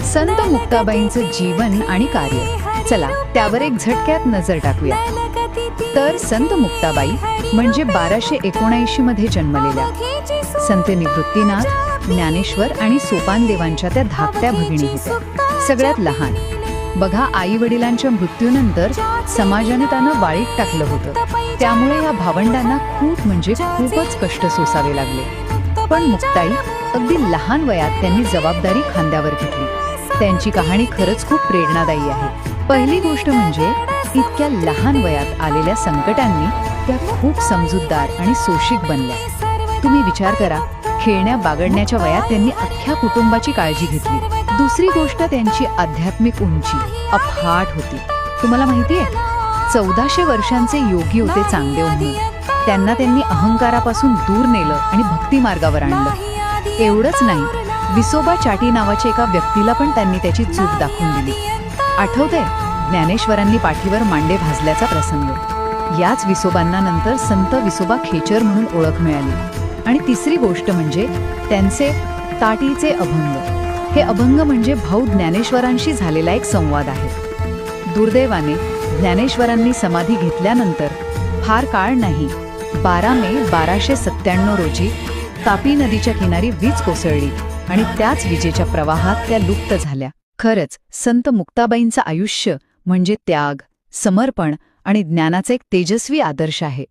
संत मुक्ताबाईंचं जीवन आणि कार्य, चला त्यावर एक झटक्यात नजर टाकूया. तर संत मुक्ताबाई म्हणजे 1279 मध्ये जन्मलेल्या संत निवृत्तीनाथ, ज्ञानेश्वर आणि सोपानदेवांच्या त्या धाकट्या भगिनी होत्या. सगळ्यात लहान. बघा, आई वडिलांच्या मृत्यूनंतर समाजाने त्यांना वाळीत टाकलं होतं. त्यामुळे या भावंडांना खूपच कष्ट सोसावे लागले. पण मुक्ताई अगदी लहान वयात त्यांनी जबाबदारी खांद्यावर घेतली. त्यांची कहाणी खरंच खूप प्रेरणादायी आहे. पहिली गोष्ट म्हणजे इतक्या लहान वयात आलेल्या संकटांनी त्या खूप समजूतदार आणि सोशिक बनल्या. तुम्ही विचार करा, खेळण्या बागडण्याच्या वयात त्यांनी अख्ख्या कुटुंबाची काळजी घेतली. दुसरी गोष्ट त्यांची आध्यात्मिक उंची अफाट होती. तुम्हाला माहितीये, 1400 वर्षांचे योगी होते चांगदेव म्हणून. त्यांनी अहंकारापासून दूर नेलं आणि भक्ती मार्गावर आणलं. एवढंच नाही, विसोबा चाटी नावाच्या एका व्यक्तीला पण त्यांनी त्याची चूक दाखवून दिली. आठवतंय, ज्ञानेश्वरांनी पाठीवर मांडे भाजल्याचा प्रसंग. याच विसोबांना नंतर संत विसोबा खेचर म्हणून ओळख मिळाली. आणि तिसरी गोष्ट म्हणजे त्यांचे ताटीचे अभंग. हे अभंग म्हणजे भाऊ ज्ञानेश्वरांशी झालेला एक संवाद आहे. दुर्दैवाने ज्ञानेश्वरांनी समाधी घेतल्यानंतर फार काळ नाही, 12 मे 1297 रोजी तापी नदीच्या किनारी वीज कोसळली आणि त्याच विजेच्या प्रवाहात त्या लुप्त झाल्या. खरंच संत मुक्ताबाईंचं आयुष्य म्हणजे त्याग, समर्पण आणि ज्ञानाचे एक तेजस्वी आदर्श आहे.